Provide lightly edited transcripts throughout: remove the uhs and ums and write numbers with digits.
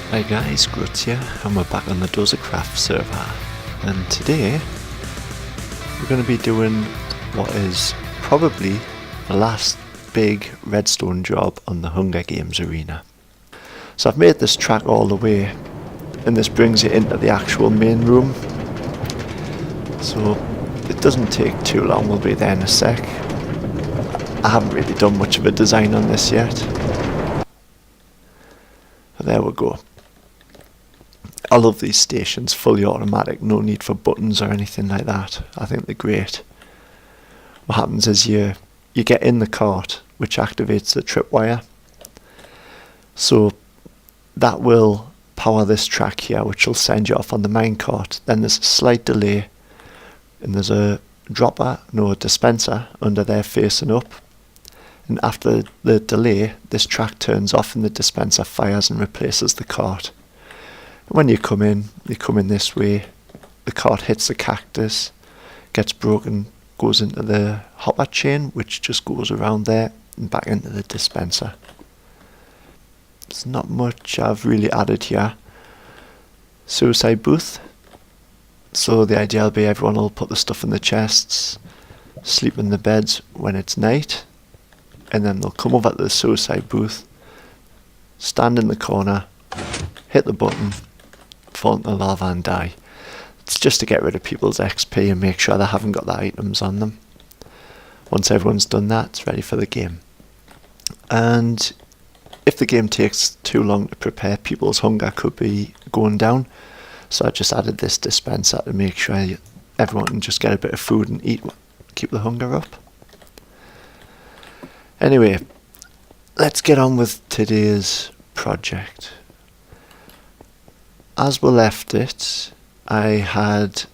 Hi guys, Gruttz here, and we're back on the DozaCraft server, and today we're going to be doing what is probably the last big redstone job on the Hunger Games arena. So I've made this track all the way, and this brings you into the actual main room, so it doesn't take too long, we'll be there in a sec. I haven't really done much of a design on this yet, but there we go. I love these stations, fully automatic, no need for buttons or anything like that. I think they're great. What happens is you get in the cart, which activates the tripwire. So that will power this track here, which will send you off on the minecart. Then there's a slight delay, and there's a dispenser under there facing up. And after the delay, this track turns off and the dispenser fires and replaces the cart. When you come in this way, the cart hits the cactus, gets broken, goes into the hopper chain, which just goes around there and back into the dispenser. There's not much I've really added here. Suicide booth. So the idea will be everyone will put the stuff in the chests, sleep in the beds when it's night, and then they'll come over to the suicide booth, stand in the corner, hit the button, fall into the lava and die. It's just to get rid of people's XP and make sure they haven't got the items on them. Once everyone's done that, it's ready for the game. And if the game takes too long to prepare, people's hunger could be going down. So I just added this dispenser to make sure everyone can just get a bit of food and eat, keep the hunger up. Anyway, let's get on with today's project. As we left it, I had,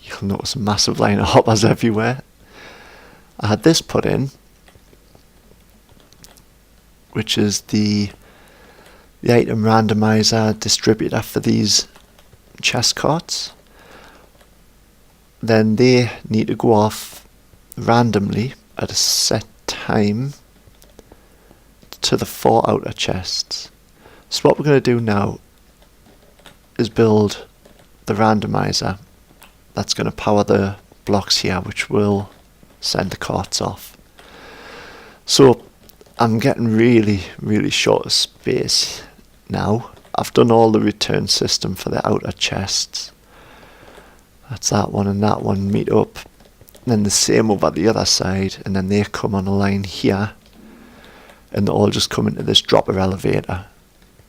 you'll notice a massive line of hoppers everywhere. I had this put in, which is the item randomizer distributor for these chest carts. Then they need to go off randomly at a set time to the 4 outer chests. So what we're going to do now is build the randomizer that's going to power the blocks here, which will send the carts off. So I'm getting really short of space now. I've done all the return system for the outer chests. That's that one and that one meet up. And then the same over the other side, and then they come on a line here, and they all just come into this dropper elevator,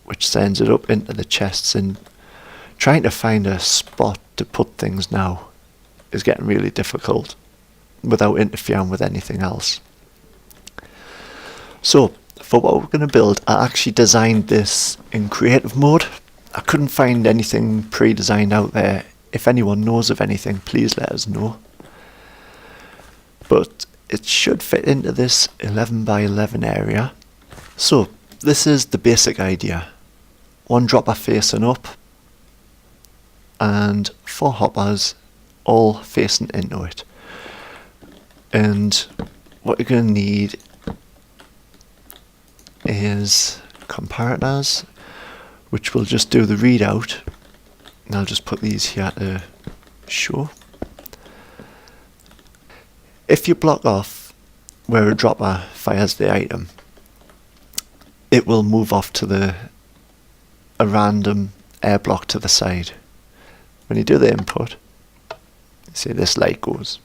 which sends it up into the chests. And trying to find a spot to put things now is getting really difficult without interfering with anything else. So for what we're going to build, I actually designed this in creative mode. I couldn't find anything pre-designed out there. If anyone knows of anything, please let us know. But it should fit into this 11 by 11 area. So this is the basic idea. One dropper facing up, and 4 hoppers all facing into it. And what you're going to need is comparators, which will just do the readout. And I'll just put these here to show. If you block off where a dropper fires the item, it will move off to a random air block to the side. When you do the input, you see this light goes.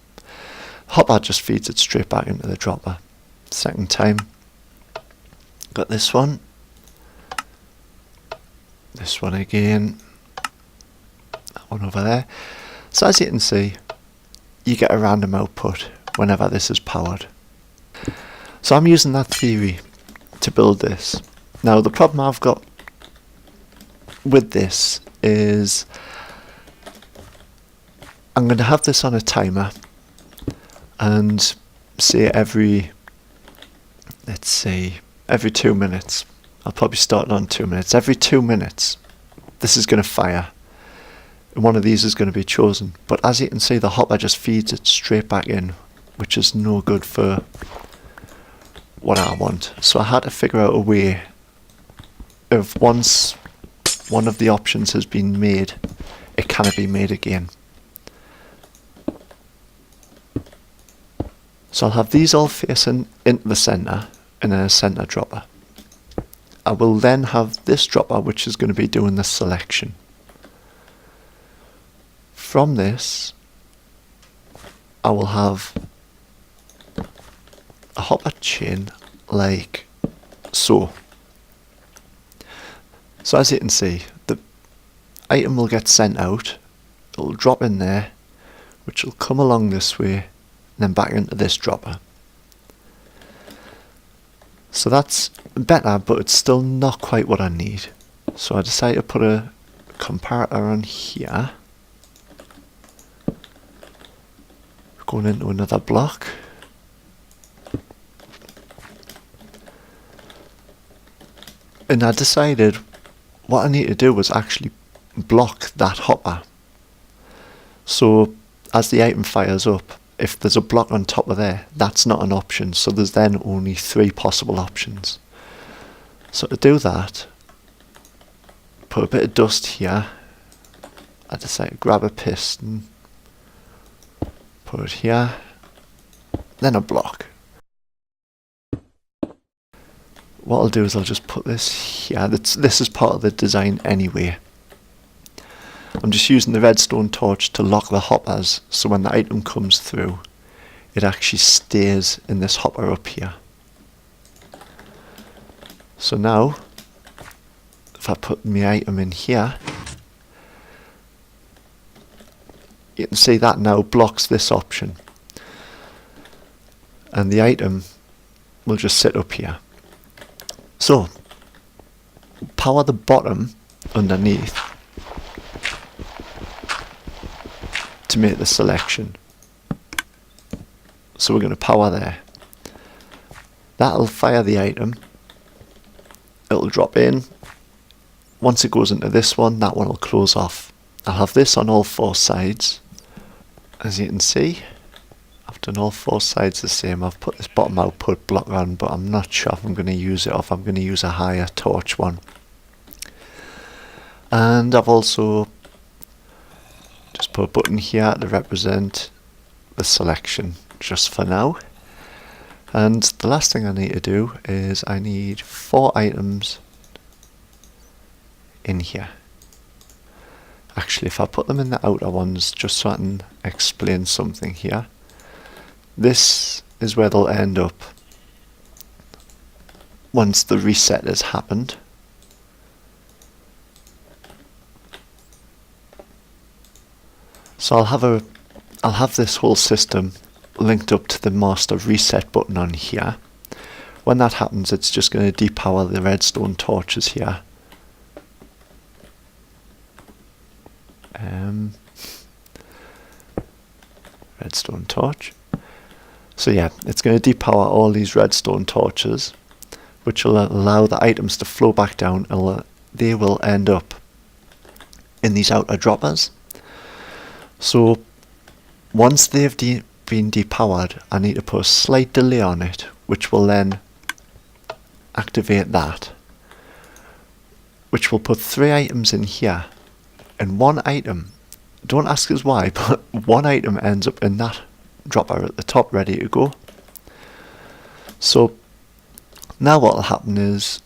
Hopper just feeds it straight back into the dropper. Second time, got this one again, that one over there. So as you can see, you get a random output whenever this is powered. So I'm using that theory to build this. Now the problem I've got with this is I'm going to have this on a timer, and say every 2 minutes, I'll probably start it on 2 minutes. Every 2 minutes this is going to fire, and one of these is going to be chosen. But as you can see, the hopper just feeds it straight back in, which is no good for what I want. So I had to figure out a way of once one of the options has been made, it cannot be made again. So I'll have these all facing into the centre in a centre dropper. I will then have this dropper which is going to be doing the selection. From this, I will have a hopper chain like so. So as you can see, the item will get sent out, it will drop in there, which will come along this way, and then back into this dropper. So that's better, but it's still not quite what I need. So I decided to put a comparator on here, going into another block. And I decided what I need to do was actually block that hopper. So as the item fires up, if there's a block on top of there, that's not an option. So there's then only 3 possible options. So to do that, put a bit of dust here. I decided to grab a piston, put it here, then a block. What I'll do is I'll just put this here. This is part of the design anyway. I'm just using the redstone torch to lock the hoppers, so when the item comes through, it actually stays in this hopper up here. So now, if I put my item in here, you can see that now blocks this option. And the item will just sit up here. So, power the bottom underneath to make the selection. So we're going to power there. That'll fire the item. It'll drop in. Once it goes into this one, that one will close off. I'll have this on all 4 sides. As you can see, I've done all 4 sides the same. I've put this bottom output block on, but I'm not sure if I'm going to use it or if I'm going to use a higher torch one. And I've also just put a button here to represent the selection just for now. And the last thing I need to do is I need 4 items in here. Actually, if I put them in the outer ones, just so I can explain something here, this is where they'll end up once the reset has happened. So I'll have this whole system linked up to the master reset button on here. When that happens, it's just going to depower the redstone torches here. Redstone torch. So yeah, it's going to depower all these redstone torches, which will allow the items to flow back down, and they will end up in these outer droppers. So once they've been depowered, I need to put a slight delay on it, which will then activate that, which will put 3 items in here, and 1 item, don't ask us why, but 1 item ends up in that dropper at the top ready to go. So now what will happen is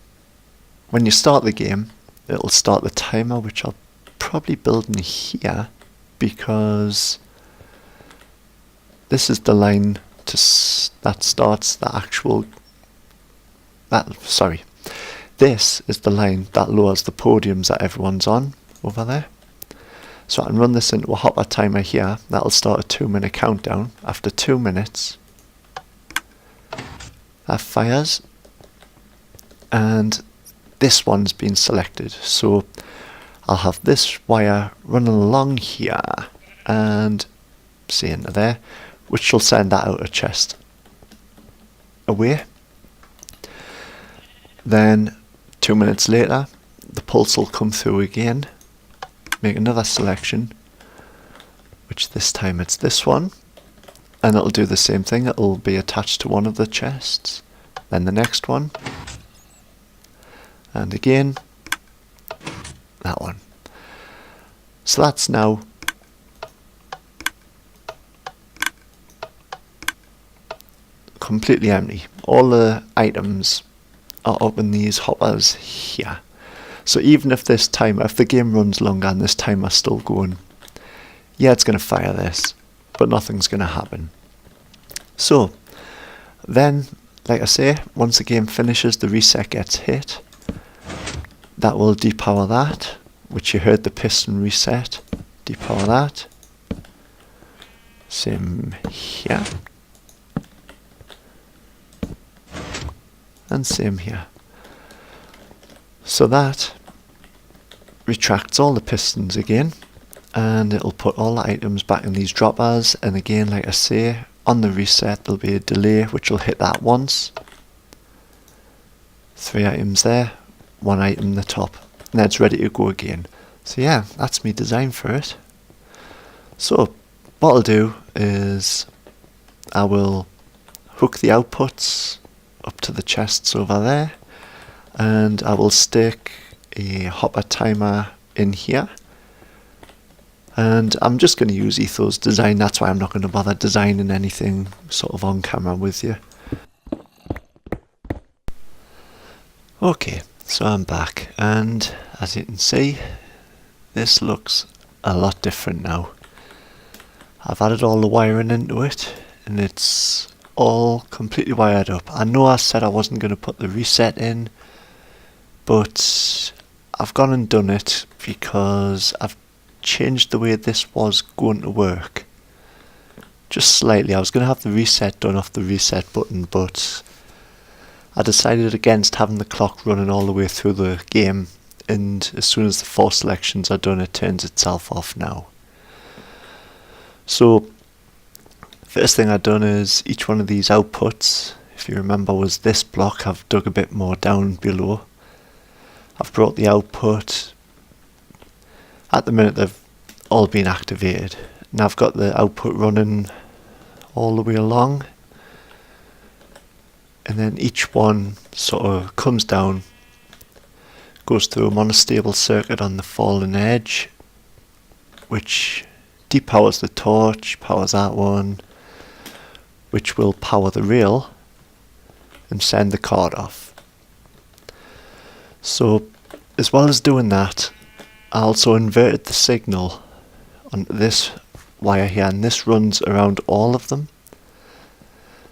when you start the game, it'll start the timer, which I'll probably build in here, because this is the line that starts the actual this is the line that lowers the podiums that everyone's on over there. So I can run this into a hopper timer here. That'll start a 2-minute countdown. After 2 minutes, that fires, and this one's been selected. So I'll have this wire running along here and see into there, which will send that outer chest away. Then 2 minutes later, the pulse will come through again, make another selection, which this time it's this one, and it'll do the same thing. It'll be attached to one of the chests, then the next one, and again that So that's now completely empty. All the items are up in these hoppers here. So even if this timer, if the game runs longer and this timer's still going, yeah, it's going to fire this, but nothing's going to happen. So then, like I say, once the game finishes, the reset gets hit. That will depower that, which you heard the piston reset. Depower that. Same here. And same here. So that retracts all the pistons again, and it'll put all the items back in these droppers. And again, like I say, on the reset there'll be a delay which will hit that once. 3 items there, 1 item in the top, and then it's ready to go again. So yeah, that's me design for it. So what I'll do is I will hook the outputs up to the chests over there, and I will stick a hopper timer in here, and I'm just going to use Etho's design. That's why I'm not going to bother designing anything sort of on camera with you. Okay, so I'm back, and as you can see, this looks a lot different now. I've added all the wiring into it, and it's all completely wired up. I know I said I wasn't going to put the reset in, but I've gone and done it because I've changed the way this was going to work. Just slightly. I was going to have the reset done off the reset button, but I decided against having the clock running all the way through the game, and as soon as the 4 selections are done, it turns itself off now. So first thing I've done is each one of these outputs, if you remember, was this block. I've dug a bit more down below. I've brought the output. At the minute they've all been activated. Now I've got the output running all the way along, and then each one sort of comes down, goes through a monostable circuit on the fallen edge, which depowers the torch, powers that one, which will power the rail and send the card off. So as well as doing that, I also inverted the signal on this wire here, and this runs around all of them.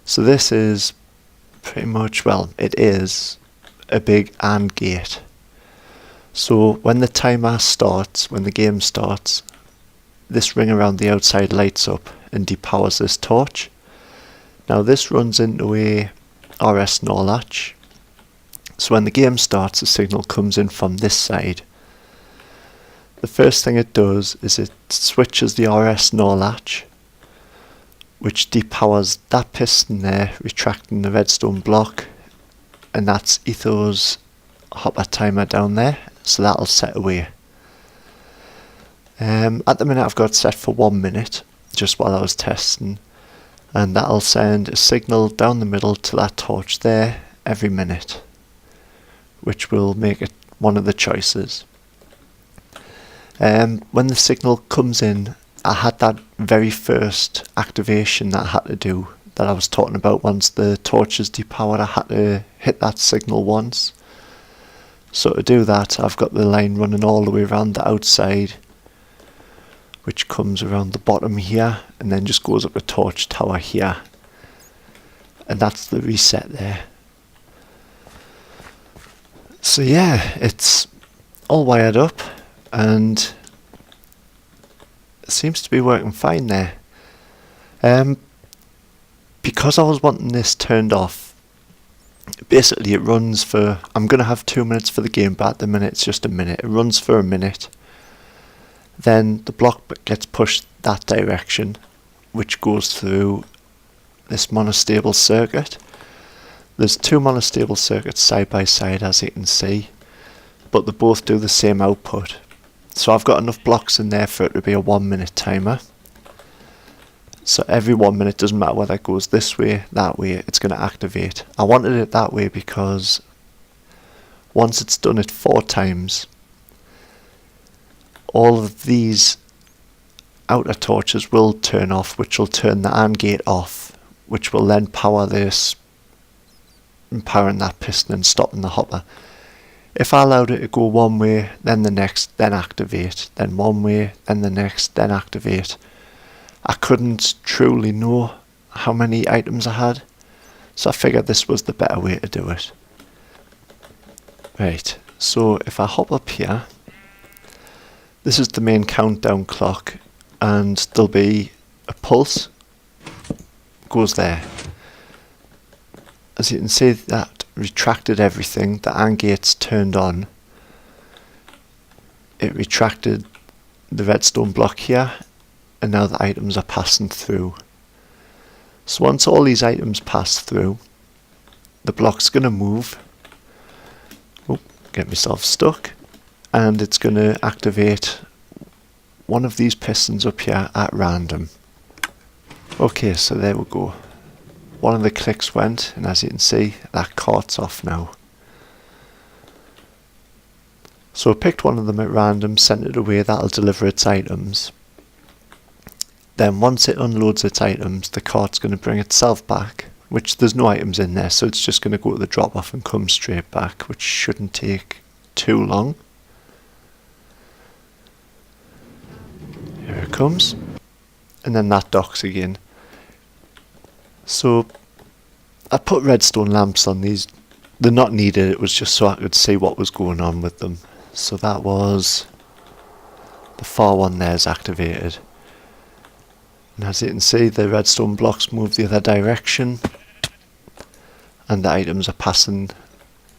So this is pretty much, well, it is a big AND gate. So when the timer starts, when the game starts, this ring around the outside lights up and depowers this torch. Now this runs into a RS NOR latch. So when the game starts, the signal comes in from this side. The first thing it does is it switches the RS NOR latch, which depowers that piston there, retracting the redstone block, and that's Etho's hopper timer down there, so that'll set away. At the minute I've got it set for 1 minute, just while I was testing, and that'll send a signal down the middle to that torch there every minute, which will make it one of the choices. When the signal comes in, I had that very first activation that I had to do, that I was talking about. Once the torch is depowered, I had to hit that signal once. So to do that, I've got the line running all the way around the outside, which comes around the bottom here and then just goes up a torch tower here, and that's the reset there. So yeah, it's all wired up and it seems to be working fine there. Because I was wanting this turned off, basically it runs for, I'm going to have 2 minutes for the game, but at the minute it's just a minute. It runs for a minute, then the block gets pushed that direction, which goes through this monostable circuit. There's 2 monostable circuits side by side, as you can see, but they both do the same output. So I've got enough blocks in there for it to be a 1 minute timer. So every 1 minute, doesn't matter whether it goes this way, that way, it's going to activate. I wanted it that way because once it's done it 4 times, all of these outer torches will turn off, which will turn the AND gate off, which will then power this, powering that piston and stopping the hopper. If I allowed it to go one way, then the next, then activate, then one way, then the next, then activate, I couldn't truly know how many items I had, so I figured this was the better way to do it. Right, so if I hop up here, this is the main countdown clock, and there'll be a pulse, goes there. As you can see, that retracted everything, the AND gates turned on. It retracted the redstone block here, and now the items are passing through. So once all these items pass through, the block's going to move. Oh, get myself stuck. And it's going to activate one of these pistons up here at random. Okay, so there we go. One of the clicks went, and as you can see, that cart's off now. So I picked one of them at random, sent it away, that'll deliver its items. Then once it unloads its items, the cart's going to bring itself back, which there's no items in there, so it's just going to go to the drop off and come straight back, which shouldn't take too long. Here it comes, and then that docks again. So I put redstone lamps on these. They're not needed, it was just so I could see what was going on with them. So that was the far one there is activated. And as you can see, the redstone blocks move the other direction, and the items are passing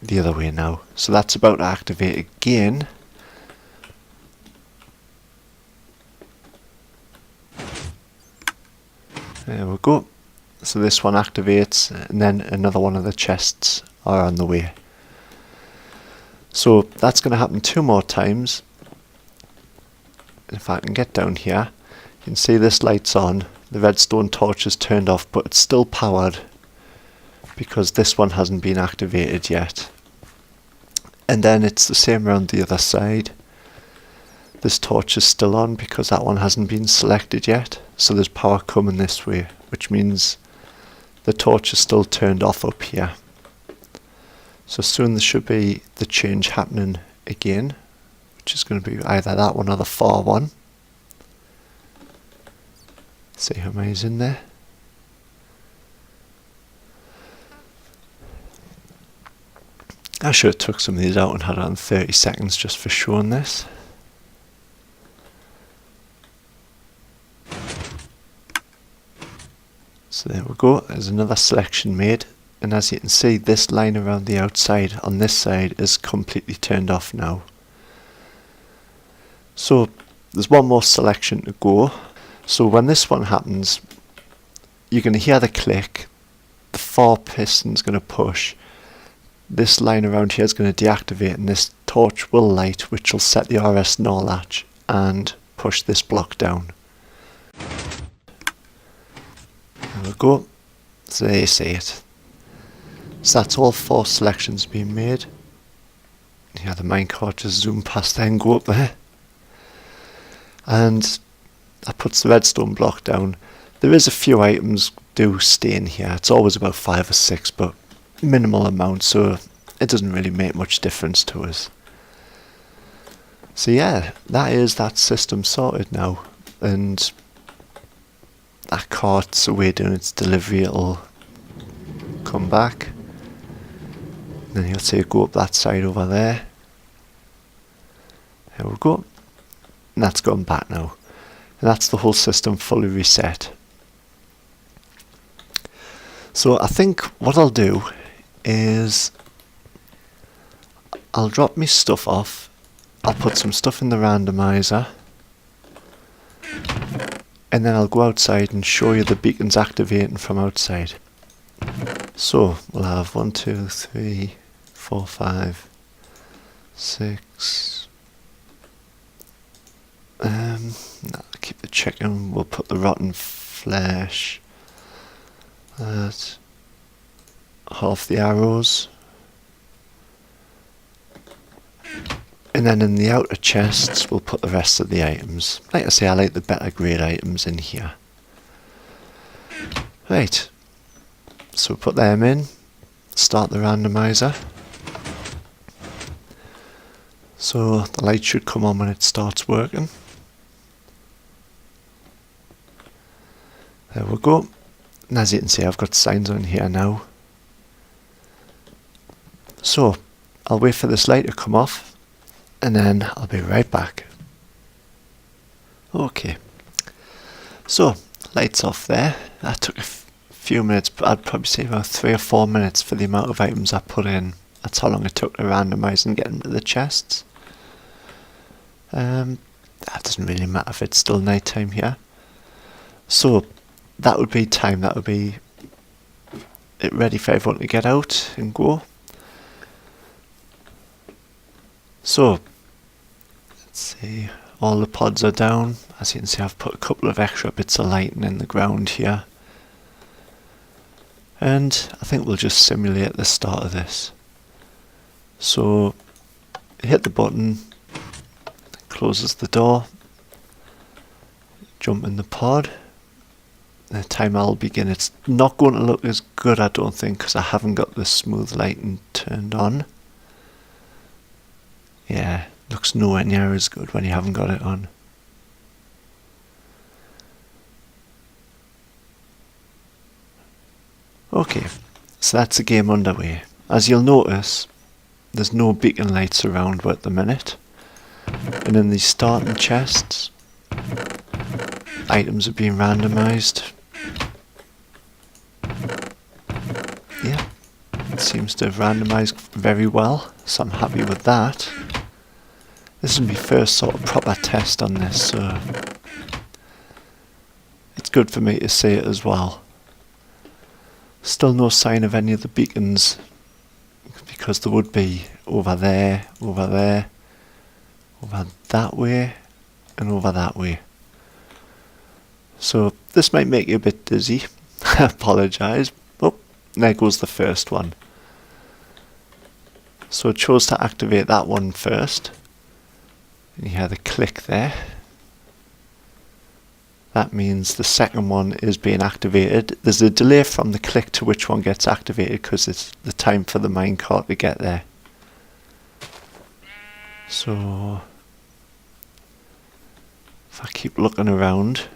the other way now. So that's about to activate again. There we go. So this one activates, and then another one of the chests are on the way. So that's going to happen 2 more times. If I can get down here, you can see this light's on, the redstone torch is turned off, but it's still powered because this one hasn't been activated yet. And then it's the same around the other side. This torch is still on because that one hasn't been selected yet, so there's power coming this way, which means the torch is still turned off up here. So soon there should be the change happening again, which is going to be either that one or the far one. See how many's in there. I should have took some of these out and had it on 30 seconds just for showing this. So there we go, there's another selection made, and as you can see, this line around the outside on this side is completely turned off now. So there's one more selection to go. So when this one happens, you're going to hear the click, the far piston's going to push, this line around here is going to deactivate, and this torch will light, which will set the RS NOR latch and push this block down. There we go, so there you see it. So that's all 4 selections being made. Yeah, the minecart just zoom past there and go up there. And that puts the redstone block down. There is a few items do stay in here, it's always about 5 or 6, but minimal amount, so it doesn't really make much difference to us. So yeah, that is that system sorted now, and that cart's away doing its delivery, it'll come back, then you'll see it go up that side over there. There we go, and that's gone back now, and that's the whole system fully reset. So I think what I'll do is I'll drop my stuff off, I'll put some stuff in the randomizer, and then I'll go outside and show you the beacons activating from outside. So we'll have 1, 2, 3, 4, 5, 6. Keep the chicken. We'll put the rotten flesh at half the arrows, And then in the outer chests we'll put the rest of the items. Like I say, I like the better grade items in here. Right, so put them in, start the randomizer. So the light should come on when it starts working. There we go. And as you can see, I've got signs on here now. So I'll wait for this light to come off and then I'll be right back. Okay, so lights off there. That took a few minutes, but I'd probably say about 3 or 4 minutes for the amount of items I put in. That's how long it took to randomise and get into the chests. That doesn't really matter if it's still night time here. So that would be time, that would be it ready for everyone to get out and go. So let's see, all the pods are down. As you can see, I've put a couple of extra bits of lighting in the ground here. And I think we'll just simulate the start of this. So hit the button, closes the door, jump in the pod. The timer will begin. It's not going to look as good, I don't think, because I haven't got the smooth lighting turned on. Yeah, looks nowhere near as good when you haven't got it on. Okay, so that's the game underway. As you'll notice, there's no beacon lights around at the minute. And in these starting chests, items are being randomised. Yeah, it seems to have randomised very well, so I'm happy with that. This is my first sort of proper test on this, so it's good for me to see it as well. Still no sign of any of the beacons, because there would be over there, over that way, and over that way. So this might make you a bit dizzy. I apologise. Oh, there goes the first one. So it chose to activate that one first. And you hear the click there. That means the second one is being activated. There's a delay from the click to which one gets activated because it's the time for the minecart to get there. So if I keep looking around,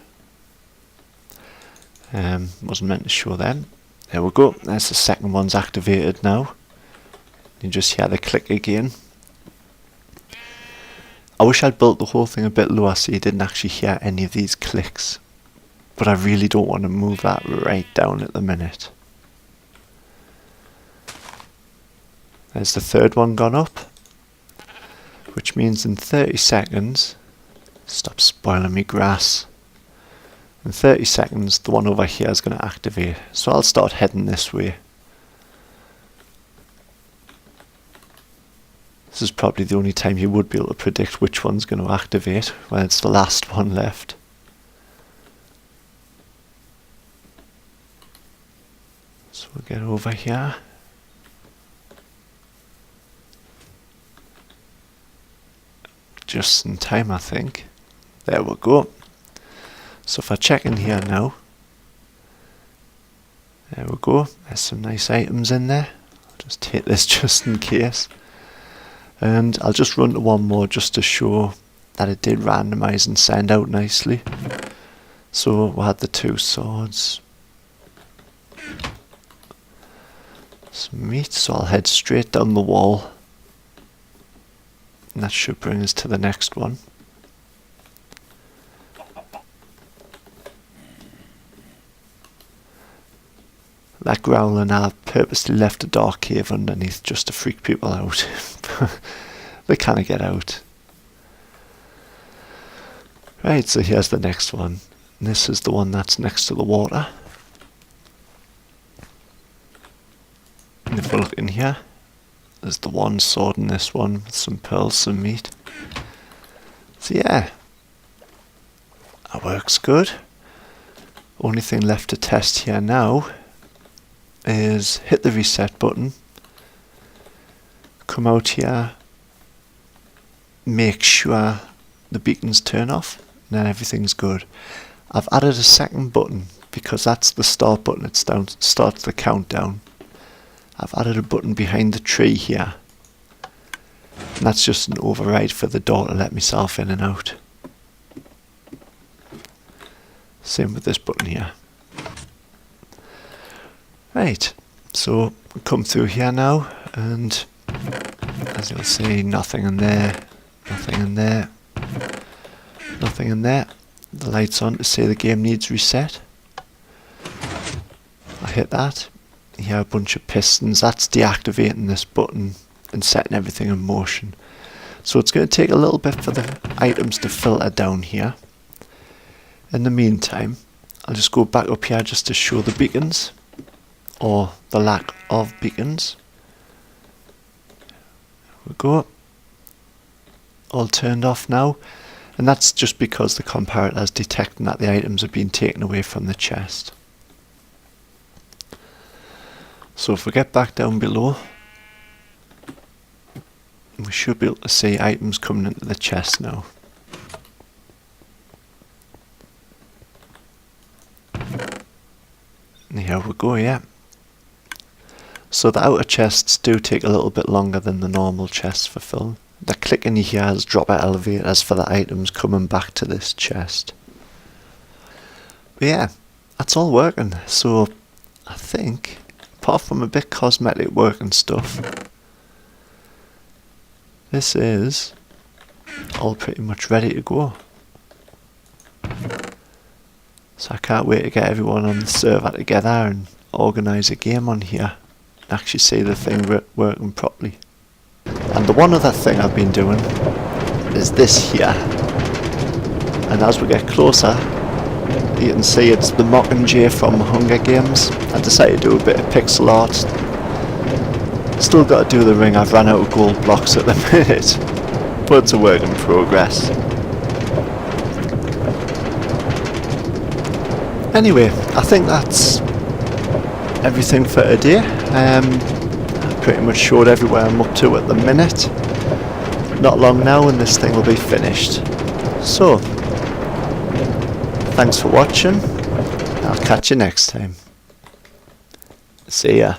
wasn't meant to show them. There we go. There's the second one's activated now. You just hear the click again. I wish I'd built the whole thing a bit lower so you didn't actually hear any of these clicks. But I really don't want to move that right down at the minute. There's the third one gone up. Which means in 30 seconds... Stop spoiling me grass. In 30 seconds the one over here is going to activate. So I'll start heading this way. This is probably the only time you would be able to predict which one's going to activate when it's the last one left. So we'll get over here. Just in time, I think. There we go. So if I check in here now, there we go. There's some nice items in there. I'll just take this just in case. And I'll just run to one more just to show that it did randomise and send out nicely. So we had the 2 swords. Some meat, so I'll head straight down the wall. And that should bring us to the next one. That growling, I purposely left a dark cave underneath just to freak people out. They can't get out. Right, so here's the next one. And this is the one that's next to the water. And if we look in here, there's the one sword in this one, with some pearls, some meat. So yeah, that works good. Only thing left to test here now is hit the reset button, come out here, make sure the beacons turn off, and then everything's good. I've added a second button because that's the start button. It starts the countdown. I've added a button behind the tree here, and that's just an override for the door to let myself in and out. Same with this button here. Right, so we come through here now, and as you'll see, nothing in there, nothing in there, nothing in there. The light's on to say the game needs reset. I hit that. Here are a bunch of pistons. That's deactivating this button and setting everything in motion. So it's going to take a little bit for the items to filter down here. In the meantime, I'll just go back up here just to show the beacons, or the lack of beacons. There we go. All turned off now, and that's just because the comparator is detecting that the items have been taken away from the chest. So if we get back down below, we should be able to see items coming into the chest now. And here we go, yeah. So the outer chests do take a little bit longer than the normal chests for filling. The clicking here has dropper elevators for the items coming back to this chest. But yeah, that's all working. So I think, apart from a bit cosmetic work and stuff, this is all pretty much ready to go. So I can't wait to get everyone on the server together and organise a game on here and actually see the thing working properly. And the one other thing I've been doing is this here. And as we get closer, you can see it's the Mockingjay from Hunger Games. I decided to do a bit of pixel art. Still got to do the ring. I've run out of gold blocks at the minute, but it's a work in progress. Anyway, I think that's everything for today. I pretty much showed everywhere I'm up to at the minute. Not long now and this thing will be finished. So, thanks for watching. I'll catch you next time. See ya.